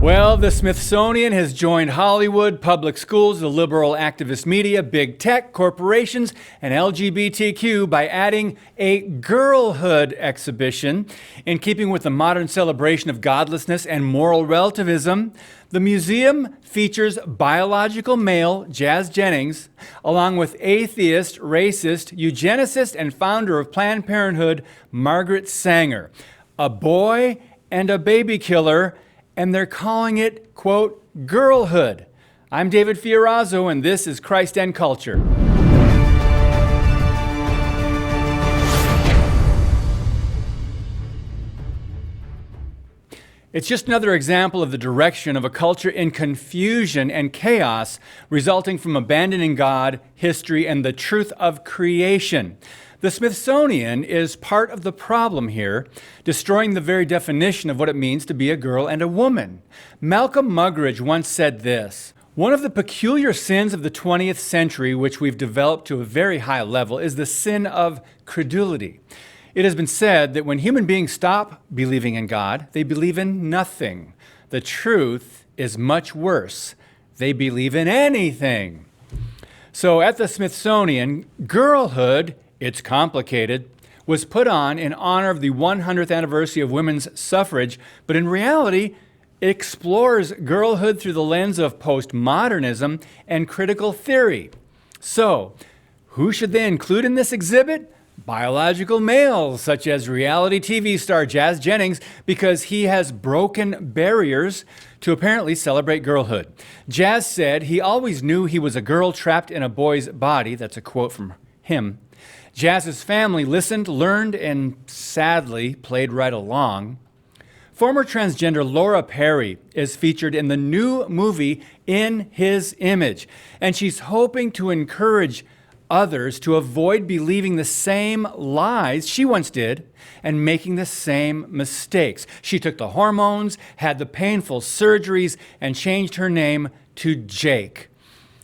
Well, the Smithsonian has joined Hollywood, public schools, the liberal activist media, big tech, corporations, and LGBTQ by adding a girlhood exhibition. In keeping with the modern celebration of godlessness and moral relativism, the museum features biological male Jazz Jennings, along with atheist, racist, eugenicist, and founder of Planned Parenthood, Margaret Sanger. A boy and a baby killer, and they're calling it, quote, girlhood. I'm David Fiorazzo, and this is Christ and Culture. It's just another example of the direction of a culture in confusion and chaos resulting from abandoning God, history, and the truth of creation. The Smithsonian is part of the problem here, destroying the very definition of what it means to be a girl and a woman. Malcolm Muggeridge once said this: "One of the peculiar sins of the 20th century, which we've developed to a very high level, is the sin of credulity. It has been said that when human beings stop believing in God, they believe in nothing. The truth is much worse. They believe in anything." So at the Smithsonian, girlhood, it's complicated, was put on in honor of the 100th anniversary of women's suffrage, but in reality, it explores girlhood through the lens of postmodernism and critical theory. So, who should they include in this exhibit? Biological males, such as reality TV star Jazz Jennings, because he has broken barriers to apparently celebrate girlhood. Jazz said he always knew he was a girl trapped in a boy's body. That's a quote from him. Jazz's family listened, learned, and sadly played right along. Former transgender Laura Perry is featured in the new movie In His Image, and she's hoping to encourage others to avoid believing the same lies she once did and making the same mistakes. She took the hormones, had the painful surgeries, and changed her name to Jake.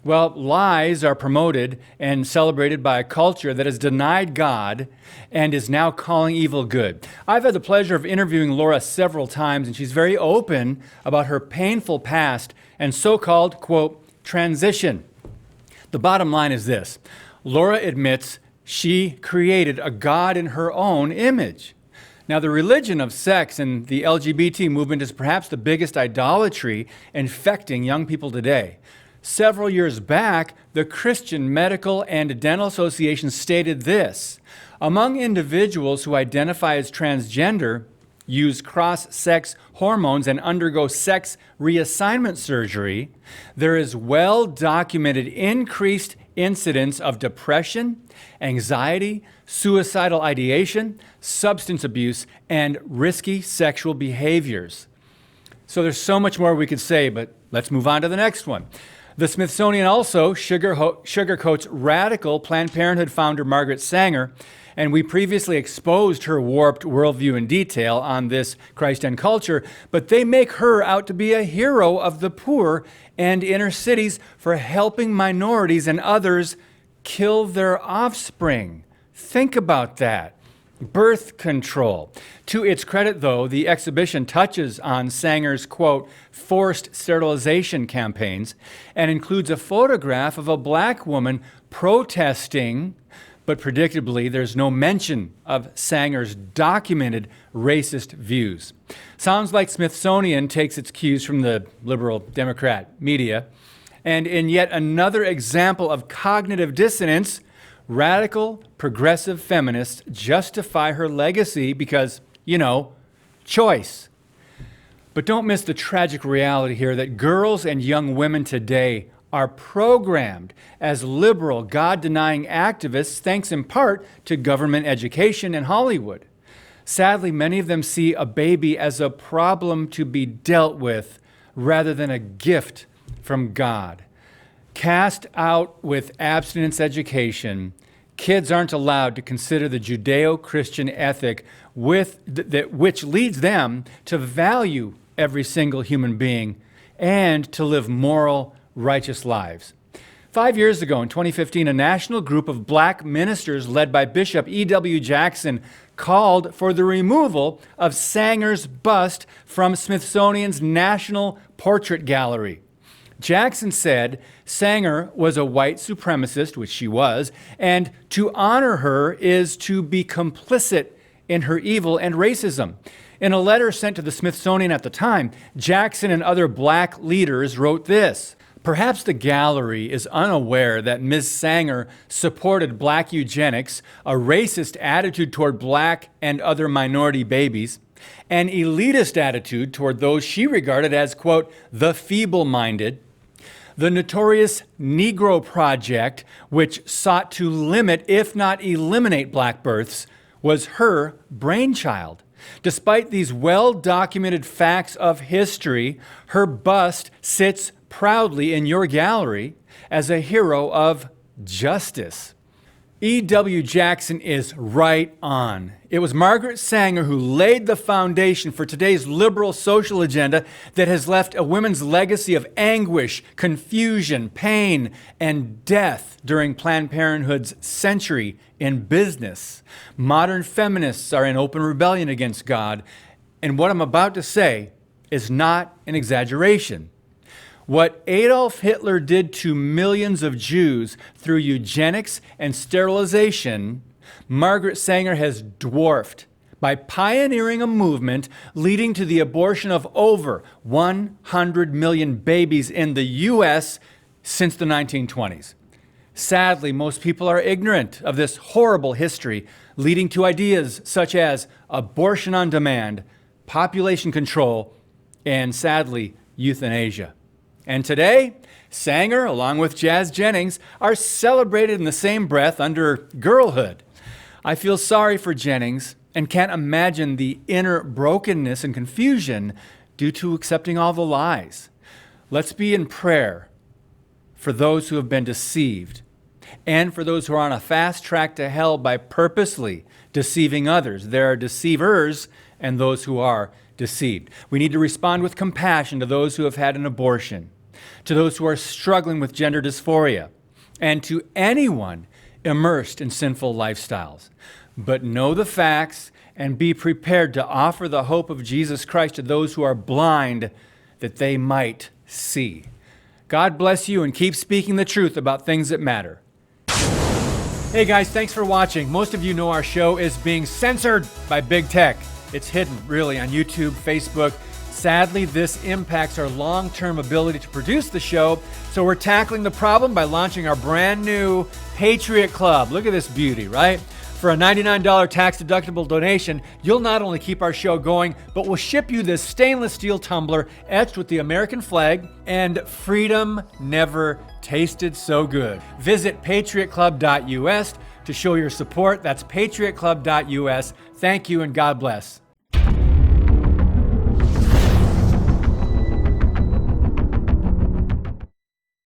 Well, lies are promoted and celebrated by a culture that has denied God and is now calling evil good. I've had the pleasure of interviewing Laura several times, and she's very open about her painful past and so-called, quote, transition. The bottom line is this: Laura admits she created a God in her own image. Now, the religion of sex and the LGBT movement is perhaps the biggest idolatry infecting young people today. Several years back, the Christian Medical and Dental Association stated this: among individuals who identify as transgender, use cross-sex hormones, and undergo sex reassignment surgery, there is well-documented increased incidence of depression, anxiety, suicidal ideation, substance abuse, and risky sexual behaviors. So there's so much more we could say, but let's move on to the next one. The Smithsonian also sugarcoats radical Planned Parenthood founder Margaret Sanger, and we previously exposed her warped worldview in detail on this Christ and Culture, but they make her out to be a hero of the poor and inner cities for helping minorities and others kill their offspring. Think about that. Birth control. To its credit, though, the exhibition touches on Sanger's, quote, forced sterilization campaigns and includes a photograph of a black woman protesting, but predictably, there's no mention of Sanger's documented racist views. Sounds like Smithsonian takes its cues from the liberal Democrat media. And in yet another example of cognitive dissonance, radical, progressive feminists justify her legacy because, choice. But don't miss the tragic reality here that girls and young women today are programmed as liberal, God-denying activists thanks in part to government education and Hollywood. Sadly, many of them see a baby as a problem to be dealt with rather than a gift from God. Cast out with abstinence education, kids aren't allowed to consider the Judeo-Christian ethic which leads them to value every single human being and to live moral, righteous lives. 5 years ago, in 2015, a national group of black ministers led by Bishop E.W. Jackson called for the removal of Sanger's bust from Smithsonian's National Portrait Gallery. Jackson said Sanger was a white supremacist, which she was, and to honor her is to be complicit in her evil and racism. In a letter sent to the Smithsonian at the time, Jackson and other black leaders wrote this: "Perhaps the gallery is unaware that Ms. Sanger supported black eugenics, a racist attitude toward black and other minority babies, an elitist attitude toward those she regarded as, quote, the feeble-minded, the notorious Negro Project, which sought to limit, if not eliminate, black births, was her brainchild. Despite these well-documented facts of history, her bust sits proudly in your gallery as a hero of justice." E.W. Jackson is right on. It was Margaret Sanger who laid the foundation for today's liberal social agenda that has left a women's legacy of anguish, confusion, pain, and death during Planned Parenthood's century in business. Modern feminists are in open rebellion against God, and what I'm about to say is not an exaggeration. What Adolf Hitler did to millions of Jews through eugenics and sterilization, Margaret Sanger has dwarfed by pioneering a movement leading to the abortion of over 100 million babies in the U.S. since the 1920s. Sadly, most people are ignorant of this horrible history, leading to ideas such as abortion on demand, population control, and sadly, euthanasia. And today, Sanger, along with Jazz Jennings, are celebrated in the same breath under girlhood. I feel sorry for Jennings and can't imagine the inner brokenness and confusion due to accepting all the lies. Let's be in prayer for those who have been deceived and for those who are on a fast track to hell by purposely deceiving others. There are deceivers and those who are deceived. We need to respond with compassion to those who have had an abortion, to those who are struggling with gender dysphoria, and to anyone immersed in sinful lifestyles. But know the facts and be prepared to offer the hope of Jesus Christ to those who are blind that they might see. God bless you and keep speaking the truth about things that matter. Hey guys, thanks for watching. Most of you know our show is being censored by big tech. It's hidden, really, on YouTube, Facebook. Sadly, this impacts our long-term ability to produce the show, so we're tackling the problem by launching our brand new Patriot Club. Look at this beauty, right? For a $99 tax-deductible donation, you'll not only keep our show going, but we'll ship you this stainless steel tumbler etched with the American flag, and freedom never tasted so good. Visit patriotclub.us to show your support. That's patriotclub.us. Thank you and God bless.